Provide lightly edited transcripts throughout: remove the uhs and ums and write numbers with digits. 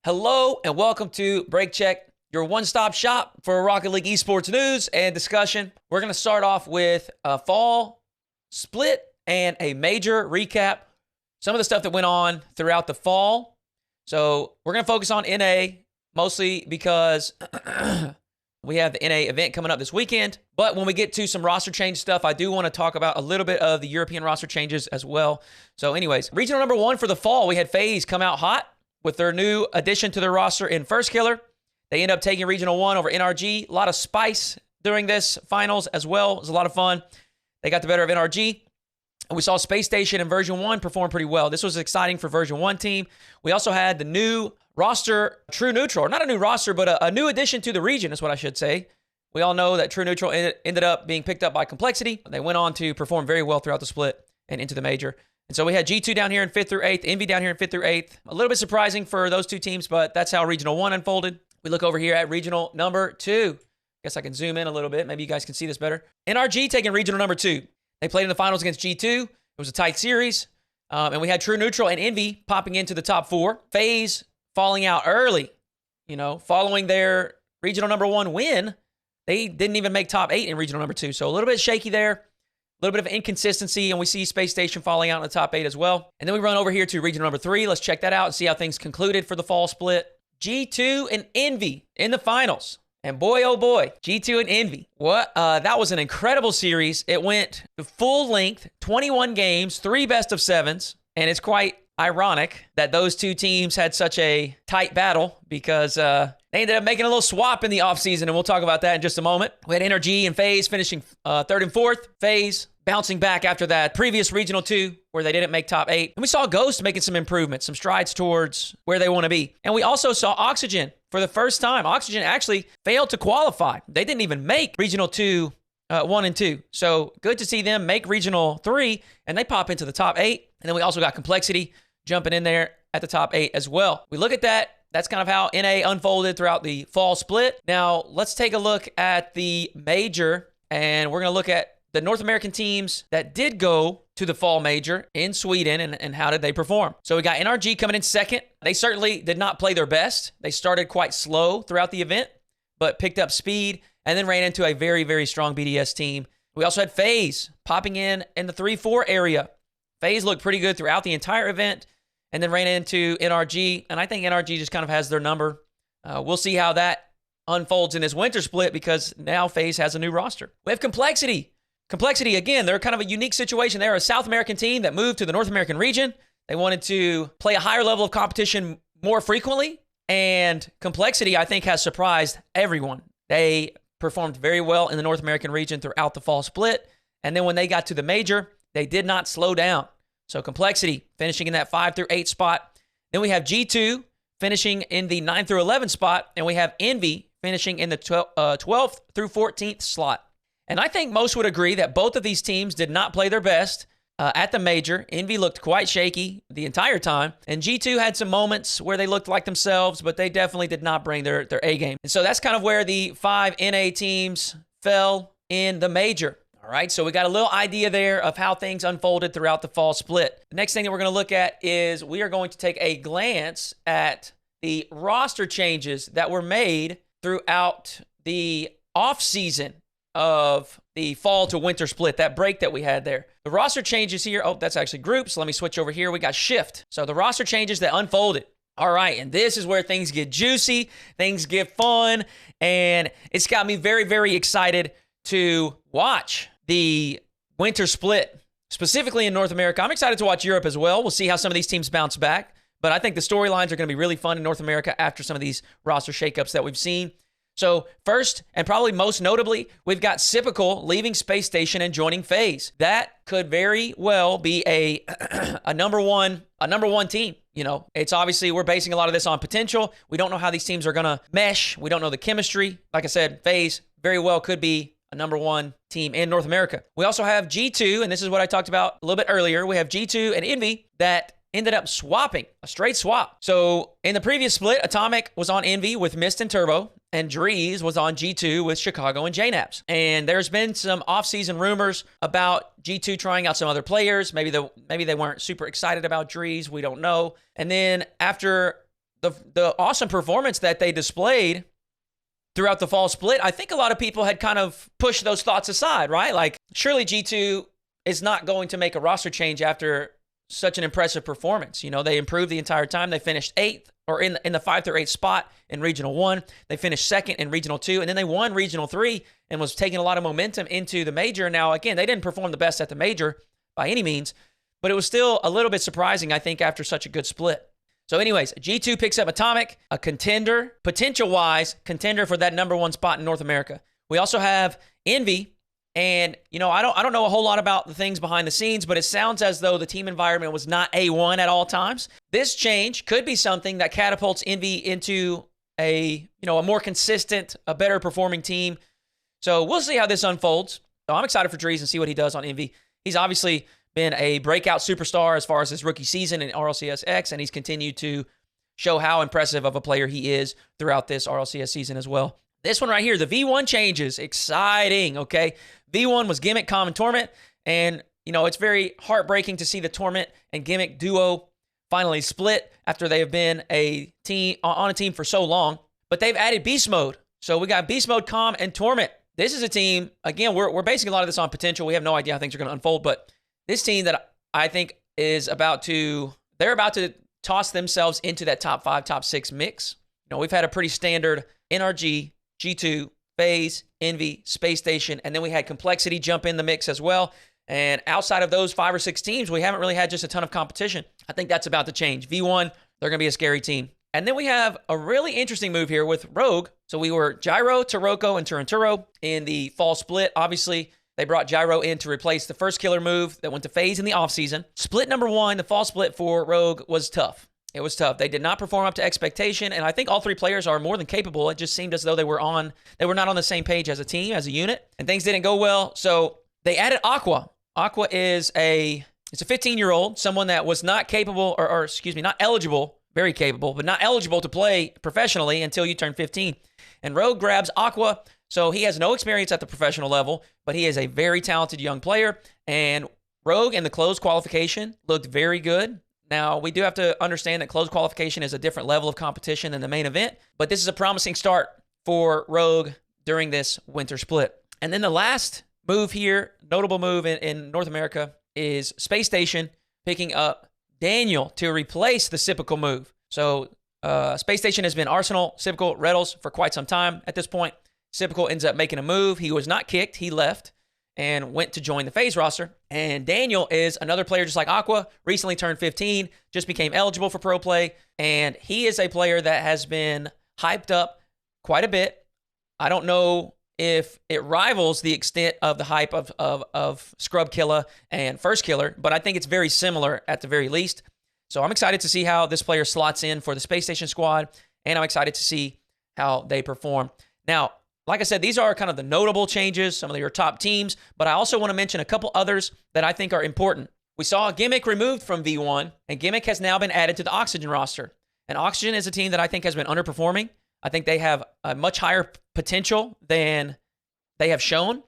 Hello and welcome to Break Check, your one-stop shop for Rocket League Esports news and discussion. We're going to start off with a fall split and a major recap. Some of the stuff that went on throughout the fall. So we're going to focus on NA mostly because we have the NA event coming up this weekend. But when we get to some roster change stuff, I do want to talk about a little bit of the European roster changes as well. So anyways, regional number 1 for the fall, we had FaZe come out hot with their new addition to their roster in First Killer. They end up taking Regional 1 over NRG. A lot of spice during this finals as well. It was a lot of fun. They got the better of NRG. And we saw Space Station and Version 1 perform pretty well. This was exciting for Version 1 team. We also had the new roster, True Neutral. Or not a new roster, but a new addition to the region is what I should say. We all know that True Neutral ended up being picked up by Complexity. They went on to perform very well throughout the split and into the major. And so we had G2 down here in 5th through 8th, Envy down here in 5th through 8th. A little bit surprising for those two teams, but that's how Regional 1 unfolded. We look over here at Regional number 2. Guess I can zoom in a little bit. Maybe you guys can see this better. NRG taking Regional number 2. They played in the finals against G2. It was a tight series. And we had True Neutral and Envy popping into the top 4. FaZe falling out early. Following their Regional number 1 win, they didn't even make top 8 in Regional number 2. So a little bit shaky there. A little bit of inconsistency, and we see Space Station falling out in the top 8 as well. And then we run over here to region number 3. Let's check that out and see how things concluded for the fall split. G2 and Envy in the finals. And boy, oh boy, G2 and Envy. That was an incredible series. It went to full length, 21 games, 3 best of 7s. And it's quite ironic that those two teams had such a tight battle because they ended up making a little swap in the offseason, and we'll talk about that in just a moment. We had NRG and FaZe finishing 3rd and 4th. FaZe bouncing back after that previous Regional 2 where they didn't make top 8. And we saw Ghost making some improvements, some strides towards where they want to be. And we also saw Oxygen for the first time. Oxygen actually failed to qualify. They didn't even make Regional 2, 1 and 2. So good to see them make Regional 3, and they pop into the top 8. And then we also got Complexity jumping in there at the top 8 as well. We look at that. That's kind of how NA unfolded throughout the fall split. Now, let's take a look at the major, and we're going to look at the North American teams that did go to the fall major in Sweden and how did they perform. So we got NRG coming in 2nd. They certainly did not play their best. They started quite slow throughout the event, but picked up speed and then ran into a very, very strong BDS team. We also had FaZe popping in the 3-4 area. FaZe looked pretty good throughout the entire event, and then ran into NRG, and I think NRG just kind of has their number. We'll see how that unfolds in this winter split because now FaZe has a new roster. We have Complexity. Complexity, again, they're kind of a unique situation. They're a South American team that moved to the North American region. They wanted to play a higher level of competition more frequently, and Complexity, I think, has surprised everyone. They performed very well in the North American region throughout the fall split, and then when they got to the major, they did not slow down. So Complexity finishing in that 5 through 8 spot. Then we have G2 finishing in the 9 through 11 spot. And we have Envy finishing in the 12th through 14th slot. And I think most would agree that both of these teams did not play their best at the major. Envy looked quite shaky the entire time. And G2 had some moments where they looked like themselves, but they definitely did not bring their A game. And so that's kind of where the 5 NA teams fell in the major. All right, so we got a little idea there of how things unfolded throughout the fall split. The next thing that we're going to look at is we are going to take a glance at the roster changes that were made throughout the offseason of the fall to winter split, that break that we had there. The roster changes here, that's actually groups. Let me switch over here. We got shift. So the roster changes that unfolded. All right, and this is where things get juicy, things get fun, and it's got me very, very excited to watch the winter split, specifically in North America. I'm excited to watch Europe as well. We'll see how some of these teams bounce back. But I think the storylines are going to be really fun in North America after some of these roster shakeups that we've seen. So first, and probably most notably, we've got Sypical leaving Space Station and joining FaZe. That could very well be a number one team. It's obviously, we're basing a lot of this on potential. We don't know how these teams are going to mesh. We don't know the chemistry. Like I said, FaZe very well could be a number 1 team in North America. We also have G2, and this is what I talked about a little bit earlier. We have G2 and Envy that ended up swapping, a straight swap. So in the previous split, Atomic was on Envy with Mist and Turbo, and Drees was on G2 with Chicago and JNABs. And there's been some off-season rumors about G2 trying out some other players. Maybe they weren't super excited about Drees. We don't know. And then after the awesome performance that they displayed throughout the fall split, I think a lot of people had kind of pushed those thoughts aside, right? Like, surely G2 is not going to make a roster change after such an impressive performance. You know, they improved the entire time. They finished 8th or in the 5th or 8th spot in Regional 1. They finished 2nd in Regional 2, and then they won Regional 3 and was taking a lot of momentum into the major. Now, again, they didn't perform the best at the major by any means, but it was still a little bit surprising, I think, after such a good split. So anyways, G2 picks up Atomic, a contender, potential-wise, contender for that #1 spot in North America. We also have Envy, and, you know, I don't know a whole lot about the things behind the scenes, but it sounds as though the team environment was not A1 at all times. This change could be something that catapults Envy into a more consistent, a better performing team. So we'll see how this unfolds. So I'm excited for Drees and see what he does on Envy. He's obviously been a breakout superstar as far as his rookie season in RLCS X, and he's continued to show how impressive of a player he is throughout this RLCS season as well. This one right here, the V1 changes. Exciting, okay? V1 was Gimmick, Common, Torment, and, you know, it's very heartbreaking to see the Torment and Gimmick duo finally split after they have been on a team for so long. But they've added Beast Mode. So we got Beast Mode, Calm, and Torment. This is a team, again, we're basing a lot of this on potential. We have no idea how things are going to unfold, but this team that I think is they're about to toss themselves into that top 5, top 6 mix. You know, we've had a pretty standard NRG, G2, FaZe, Envy, Space Station, and then we had Complexity jump in the mix as well. And outside of those 5 or 6 teams, we haven't really had just a ton of competition. I think that's about to change. V1, they're going to be a scary team. And then we have a really interesting move here with Rogue. So we were Gyro, Taroko, and Turinturo in the fall split. Obviously, they brought Gyro in to replace the first killer move that went to FaZe in the offseason. Split #1, the fall split for Rogue, was tough. It was tough. They did not perform up to expectation, and I think all 3 players are more than capable. It just seemed as though they were not on the same page as a team, as a unit, and things didn't go well. So they added Aqua. Aqua is a 15-year-old, someone that was not capable, not eligible, very capable, but not eligible to play professionally until you turn 15. And Rogue grabs Aqua, so he has no experience at the professional level, but he is a very talented young player. And Rogue in the closed qualification looked very good. Now, we do have to understand that closed qualification is a different level of competition than the main event, but this is a promising start for Rogue during this winter split. And then the last move here, notable move in North America, is Space Station picking up Daniel to replace the Sipical move. So Space Station has been Arsenal, Sipical, Rlcs for quite some time at this point. Sipical ends up making a move. He was not kicked. He left and went to join the FaZe roster. And Daniel is another player just like Aqua, recently turned 15, just became eligible for pro play, and he is a player that has been hyped up quite a bit. I don't know if it rivals the extent of the hype of Scrub Killer and First Killer, but I think it's very similar at the very least. So I'm excited to see how this player slots in for the Space Station squad, and I'm excited to see how they perform. Now, like I said, these are kind of the notable changes, some of your top teams, but I also want to mention a couple others that I think are important. We saw Gimmick removed from V1, and Gimmick has now been added to the Oxygen roster. And Oxygen is a team that I think has been underperforming. I think they have a much higher potential than they have shown.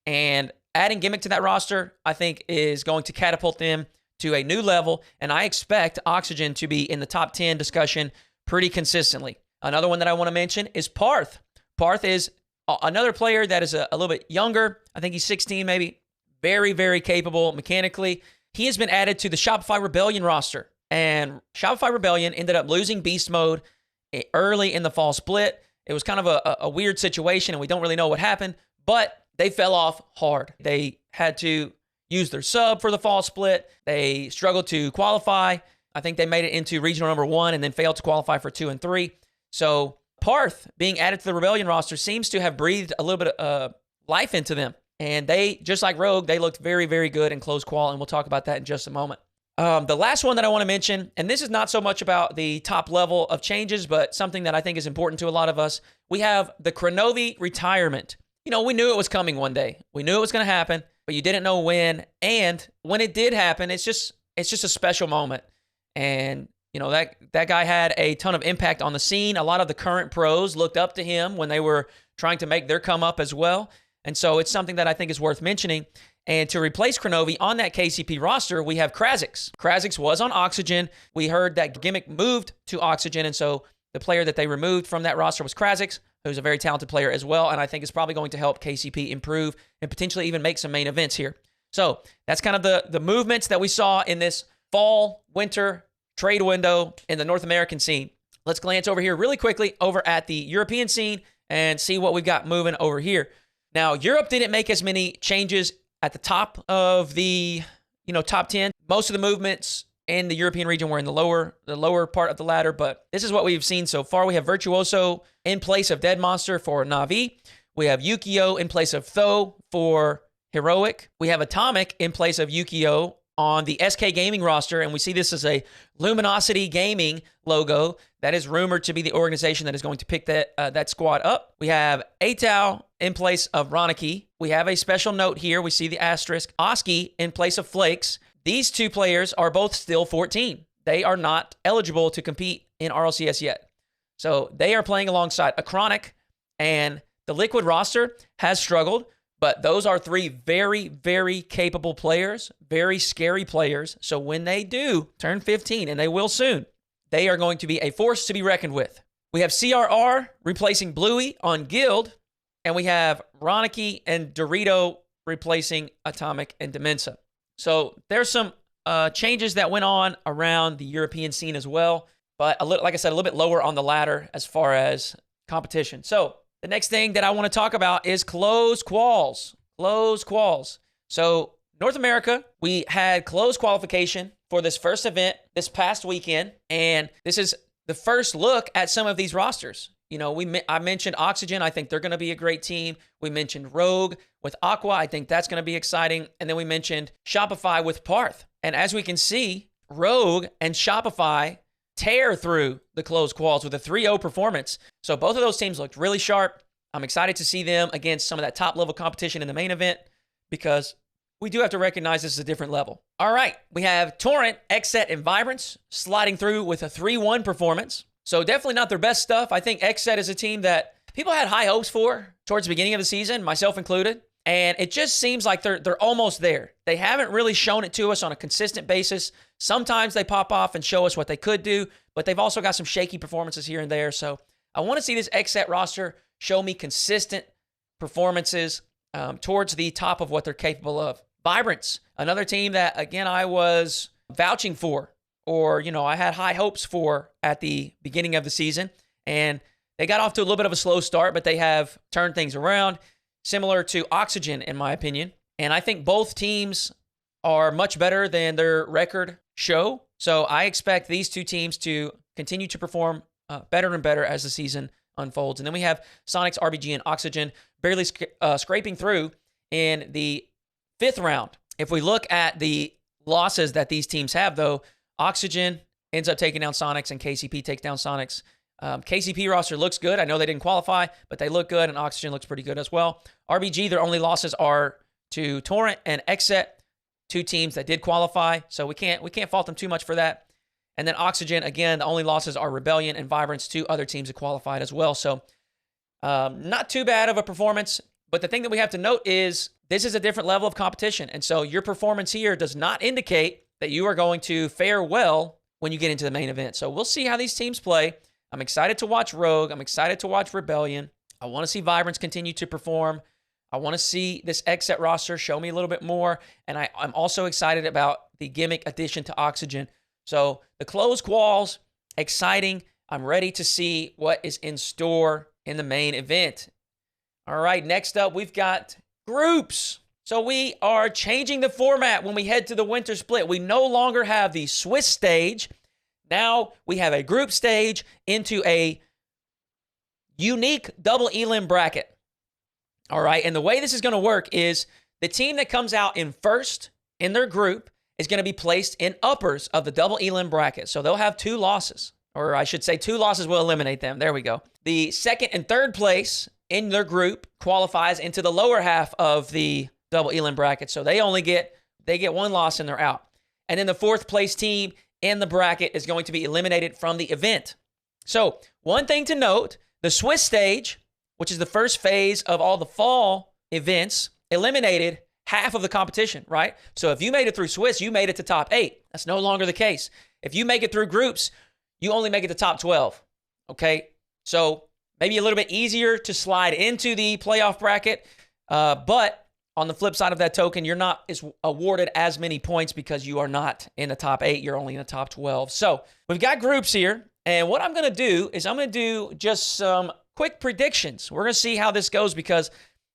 And adding Gimmick to that roster, I think, is going to catapult them to a new level. And I expect Oxygen to be in the top 10 discussion pretty consistently. Another one that I want to mention is Parth. Parth is another player that is a little bit younger. I think he's 16 maybe. Very, very capable mechanically. He has been added to the Shopify Rebellion roster. And Shopify Rebellion ended up losing Beast Mode early in the fall split. It was kind of a weird situation, and we don't really know what happened. But they fell off hard. They had to use their sub for the fall split. They struggled to qualify. I think they made it into regional #1 and then failed to qualify for 2 and 3. So Parth being added to the Rebellion roster seems to have breathed a little bit of life into them. And they, just like Rogue, they looked very, very good in close qual, and we'll talk about that in just a moment. The last one that I want to mention, and this is not so much about the top level of changes, but something that I think is important to a lot of us. We have the Kronovi retirement. You know, we knew it was coming one day. We knew it was going to happen, but you didn't know when. And when it did happen, it's just a special moment. And you know, that guy had a ton of impact on the scene. A lot of the current pros looked up to him when they were trying to make their come up as well. And so it's something that I think is worth mentioning. And to replace Kronovi on that KCP roster, we have Krasix. Krasix was on Oxygen. We heard that Gimmick moved to Oxygen, and so the player that they removed from that roster was Krasix, who's a very talented player as well, and I think is probably going to help KCP improve and potentially even make some main events here. So that's kind of the movements that we saw in this fall-winter trade window in the North American scene. Let's glance over here really quickly over at the European scene and see what we've got moving over here. Now, Europe didn't make as many changes at the top of the, top 10. Most of the movements in the European region were in the lower part of the ladder, but this is what we've seen so far. We have Virtuoso in place of Dead Monster for Na'Vi. We have Yukio in place of Tho for Heroic. We have Atomic in place of Yukio on the SK Gaming roster, and we see this as a Luminosity Gaming logo. That is rumored to be the organization that is going to pick that squad up. We have Atao in place of Roniki. We have a special note here. We see the asterisk. Oski in place of Flakes. These two players are both still 14. They are not eligible to compete in RLCS yet. So they are playing alongside Acronic, and the Liquid roster has struggled, but those are three very, very capable players, very scary players. So when they do turn 15, and they will soon, they are going to be a force to be reckoned with. We have CRR replacing Bluey on Guild, and we have Roniki and Dorito replacing Atomic and Demensa. So there's some changes that went on around the European scene as well, but like I said, a little bit lower on the ladder as far as competition. So the next thing that I want to talk about is closed quals. Closed quals. So North America, we had closed qualification for this first event this past weekend, and this is the first look at some of these rosters. I mentioned Oxygen. I think they're going to be a great team. We mentioned Rogue with Aqua. I think that's going to be exciting. And then we mentioned Shopify with Parth. And as we can see, Rogue and Shopify tear through the closed quals with a 3-0 performance. So both of those teams looked really sharp. I'm excited to see them against some of that top-level competition in the main event because we do have to recognize this is a different level. All right, we have Torrent, Xset, and Vibrance sliding through with a 3-1 performance. So definitely not their best stuff. I think Xset is a team that people had high hopes for towards the beginning of the season, myself included. And it just seems like they're almost there. They haven't really shown it to us on a consistent basis. Sometimes they pop off and show us what they could do, but they've also got some shaky performances here and there. So I want to see this Xset roster show me consistent performances towards the top of what they're capable of. Vibrance, another team that, again, I was vouching for, or, I had high hopes for at the beginning of the season. And they got off to a little bit of a slow start, but they have turned things around, similar to Oxygen, in my opinion. And I think both teams are much better than their record show. So I expect these two teams to continue to perform better and better as the season unfolds. And then we have Sonics, RBG, and Oxygen barely scraping through in the 5th round. If we look at the losses that these teams have, though, Oxygen ends up taking down Sonics and KCP takes down Sonics. KCP roster looks good. I know they didn't qualify, but they look good, and Oxygen looks pretty good as well. RBG, their only losses are to Torrent and Xset, two teams that did qualify, so we can't fault them too much for that. And then Oxygen, again, the only losses are Rebellion and Vibrance, two other teams that qualified as well. So not too bad of a performance, but the thing that we have to note is this is a different level of competition, and so your performance here does not indicate that you are going to fare well when you get into the main event. So we'll see how these teams play. I'm excited to watch Rogue. I'm excited to watch Rebellion. I want to see Vibrance continue to perform. I want to see this Xset roster show me a little bit more. And I'm also excited about the Gimmick addition to Oxygen. So the closed quals, exciting. I'm ready to see what is in store in the main event. All right, next up, we've got groups. So we are changing the format when we head to the winter split. We no longer have the Swiss stage. Now we have a group stage into a unique double elim bracket. All right, and the way this is going to work is the team that comes out in first in their group is going to be placed in uppers of the double elim bracket. So they'll have 2 losses, or I should say 2 losses will eliminate them. There we go. The second and third place in their group qualifies into the lower half of the double elim bracket. So they get 1 loss and they're out. And then the 4th place team in the bracket is going to be eliminated from the event. So one thing to note, the Swiss stage, which is the first phase of all the fall events, eliminated half of the competition, right? So if you made it through Swiss, you made it to top 8. That's no longer the case. If you make it through groups, you only make it to top 12, okay? So maybe a little bit easier to slide into the playoff bracket, but on the flip side of that token, you're not awarded as many points because you are not in the top 8. You're only in the top 12. So we've got groups here, and what I'm going to do is I'm going to do just some quick predictions. We're going to see how this goes because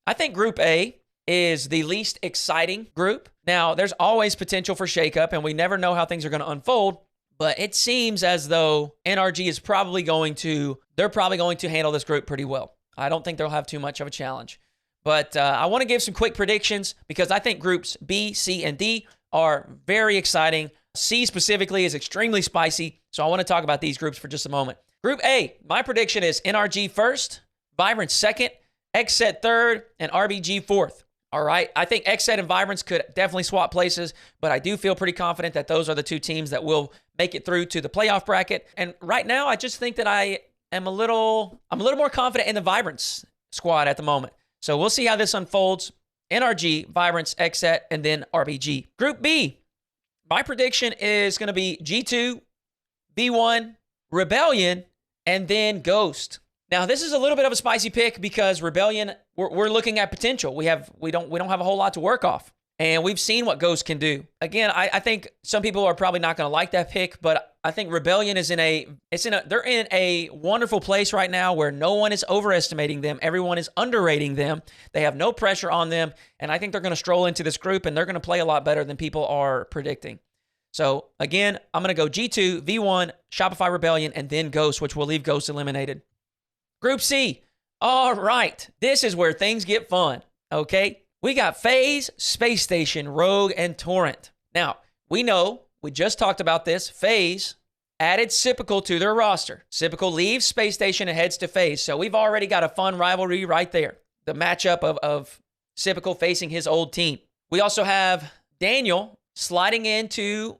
I think Group A is the least exciting group. Now, there's always potential for shakeup, and we never know how things are going to unfold, but it seems as though NRG is probably going to handle this group pretty well. I don't think they'll have too much of a challenge. But I want to give some quick predictions because I think groups B, C, and D are very exciting. C specifically is extremely spicy, so I want to talk about these groups for just a moment. Group A, my prediction is NRG first, Vibrance second, XSET third, and RBG fourth. All right, I think XSET and Vibrance could definitely swap places, but I do feel pretty confident that those are the two teams that will make it through to the playoff bracket. And right now, I just think that I'm a little more confident in the Vibrance squad at the moment. So we'll see how this unfolds. NRG, Vibrance, XSET, and then RBG. Group B, my prediction is going to be G2, B1, Rebellion, and then Ghost. Now, this is a little bit of a spicy pick because Rebellion, we're looking at potential. We don't have a whole lot to work off. And we've seen what Ghost can do. Again, I think some people are probably not going to like that pick, but I think Rebellion is they're in a wonderful place right now where no one is overestimating them. Everyone is underrating them. They have no pressure on them. And I think they're going to stroll into this group and they're going to play a lot better than people are predicting. So again, I'm going to go G2, V1, Shopify Rebellion, and then Ghost, which will leave Ghost eliminated. Group C. All right. This is where things get fun. Okay. We got FaZe, Space Station, Rogue, and Torrent. Now, we just talked about this. FaZe added Sypical to their roster. Sypical leaves Space Station and heads to FaZe. So we've already got a fun rivalry right there. The matchup of Sypical facing his old team. We also have Daniel sliding into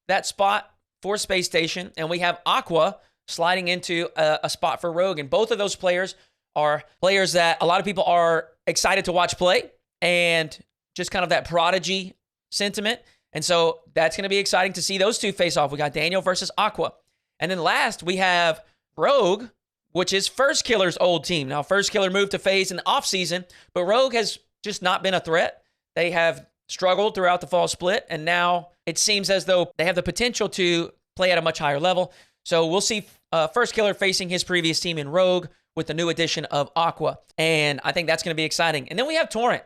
that spot for Space Station. And we have Aqua sliding into a spot for Rogue. And both of those players are players that a lot of people are excited to watch play. And just kind of that prodigy sentiment. And so that's going to be exciting to see those two face off. We got Daniel versus Aqua. And then last, we have Rogue, which is First Killer's old team. Now, First Killer moved to FaZe in the offseason, but Rogue has just not been a threat. They have struggled throughout the fall split, and now it seems as though they have the potential to play at a much higher level. So we'll see First Killer facing his previous team in Rogue with the new addition of Aqua. And I think that's going to be exciting. And then we have Torrent.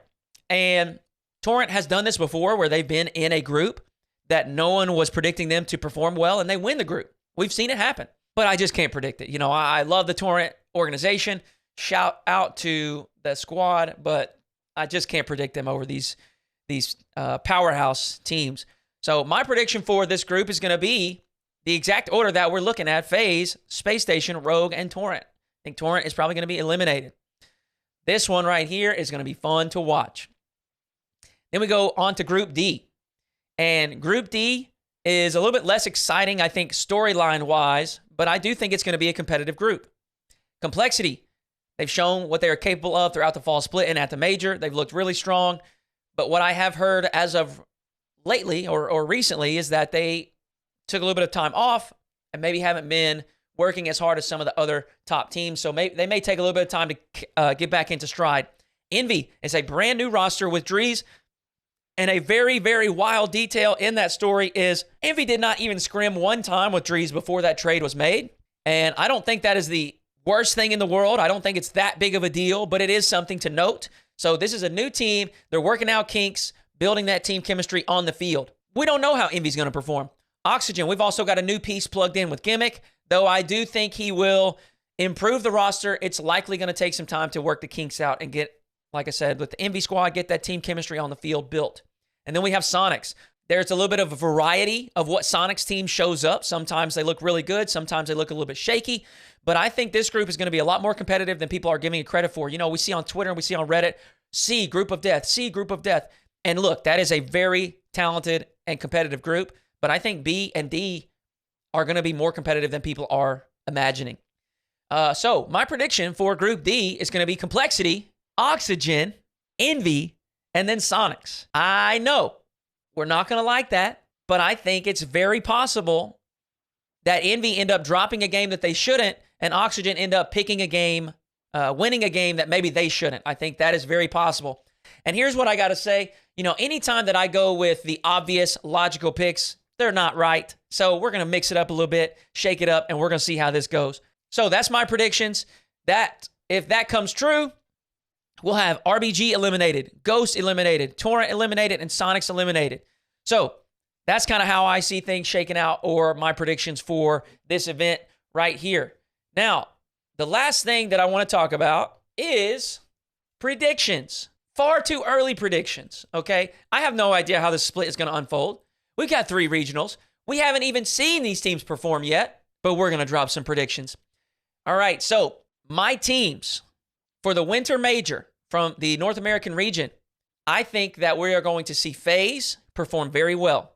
And Torrent has done this before where they've been in a group that no one was predicting them to perform well, and they win the group. We've seen it happen, but I just can't predict it. You know, I love the Torrent organization. Shout out to the squad, but I just can't predict them over these powerhouse teams. So my prediction for this group is going to be the exact order that we're looking at: FaZe, Space Station, Rogue, and Torrent. I think Torrent is probably going to be eliminated. This one right here is going to be fun to watch. Then we go on to Group D. And Group D is a little bit less exciting, I think, storyline-wise, but I do think it's going to be a competitive group. Complexity. They've shown what they are capable of throughout the fall split and at the major. They've looked really strong. But what I have heard as of lately or recently is that they took a little bit of time off and maybe haven't been working as hard as some of the other top teams. So they may take a little bit of time to get back into stride. Envy is a brand new roster with Drees. And a very, very wild detail in that story is Envy did not even scrim one time with Drees before that trade was made. And I don't think that is the worst thing in the world. I don't think it's that big of a deal, but it is something to note. So this is a new team. They're working out kinks, building that team chemistry on the field. We don't know how Envy's going to perform. Oxygen, we've also got a new piece plugged in with Gimmick, though I do think he will improve the roster. It's likely going to take some time to work the kinks out and get, like I said, with the Envy squad, get that team chemistry on the field built. And then we have Sonics. There's a little bit of a variety of what Sonics team shows up. Sometimes they look really good. Sometimes they look a little bit shaky. But I think this group is going to be a lot more competitive than people are giving it credit for. You know, we see on Twitter and we see on Reddit, C, Group of Death, C, Group of Death. And look, that is a very talented and competitive group. But I think B and D are going to be more competitive than people are imagining. So my prediction for Group D is going to be Complexity, Oxygen, Envy, and then Sonics. I know we're not going to like that, but I think it's very possible that Envy end up dropping a game that they shouldn't, and Oxygen end up picking a game, winning a game that maybe they shouldn't. I think that is very possible. And here's what I got to say. Anytime that I go with the obvious logical picks, they're not right. So we're going to mix it up a little bit, shake it up, and we're going to see how this goes. So that's my predictions. If that comes true, we'll have RBG eliminated, Ghost eliminated, Torrent eliminated, and Sonics eliminated. So that's kind of how I see things shaking out, or my predictions for this event right here. Now, the last thing that I want to talk about is predictions. Far too early predictions, okay? I have no idea how this split is going to unfold. We've got 3 regionals. We haven't even seen these teams perform yet, but we're going to drop some predictions. All right, so my teams for the Winter Major from the North American region, I think that we are going to see FaZe perform very well.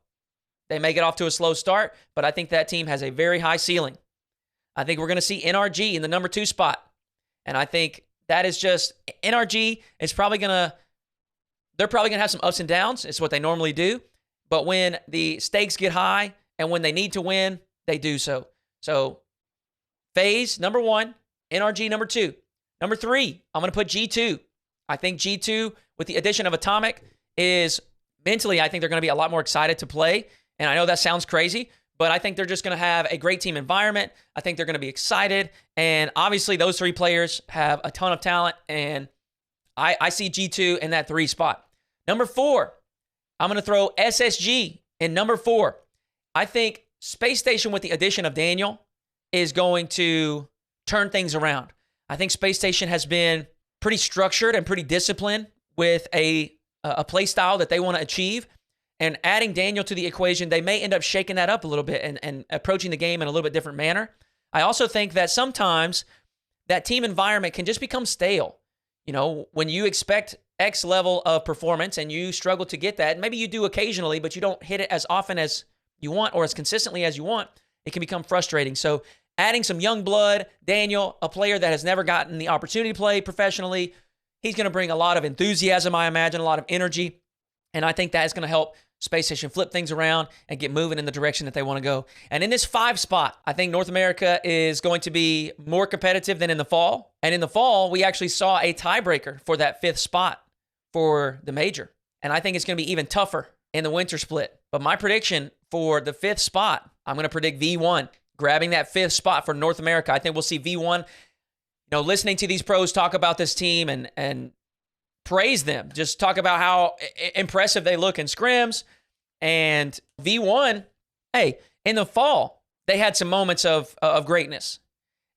They may get off to a slow start, but I think that team has a very high ceiling. I think we're going to see NRG in the number 2 spot. And I think that is just, NRG is they're probably going to have some ups and downs. It's what they normally do. But when the stakes get high and when they need to win, they do so. So FaZe, number 1, NRG, number 2. Number 3, I'm going to put G2. I think G2, with the addition of Atomic, is mentally, I think they're going to be a lot more excited to play. And I know that sounds crazy, but I think they're just going to have a great team environment. I think they're going to be excited. And obviously, those 3 players have a ton of talent. And I see G2 in that 3 spot. Number 4, I'm going to throw SSG in number 4. I think Space Station, with the addition of Daniel, is going to turn things around. I think Space Station has been pretty structured and pretty disciplined with a play style that they want to achieve. And adding Daniel to the equation, they may end up shaking that up a little bit and approaching the game in a little bit different manner. I also think that sometimes that team environment can just become stale. When you expect X level of performance and you struggle to get that, maybe you do occasionally, but you don't hit it as often as you want or as consistently as you want, it can become frustrating. So adding some young blood, Daniel, a player that has never gotten the opportunity to play professionally, he's going to bring a lot of enthusiasm, I imagine, a lot of energy. And I think that is going to help Space Station flip things around and get moving in the direction that they want to go. And in this 5 spot, I think North America is going to be more competitive than in the fall. And in the fall, we actually saw a tiebreaker for that 5th spot for the major. And I think it's going to be even tougher in the winter split. But my prediction for the 5th spot, I'm going to predict V1 grabbing that 5th spot for North America. I think we'll see V1, listening to these pros talk about this team and praise them. Just talk about how impressive they look in scrims. And V1, hey, in the fall, they had some moments of greatness.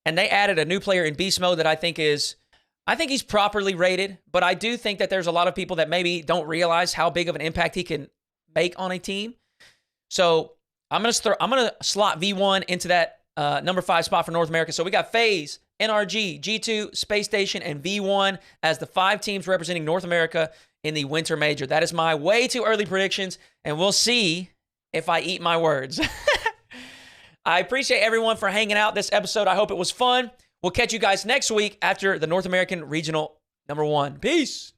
And they added a new player in beast mode that I think he's properly rated. But I do think that there's a lot of people that maybe don't realize how big of an impact he can make on a team. So I'm gonna slot V1 into that number 5 spot for North America. So we got FaZe, NRG, G2, Space Station, and V1 as the 5 teams representing North America in the Winter Major. That is my way too early predictions, and we'll see if I eat my words. I appreciate everyone for hanging out this episode. I hope it was fun. We'll catch you guys next week after the North American Regional number 1. Peace.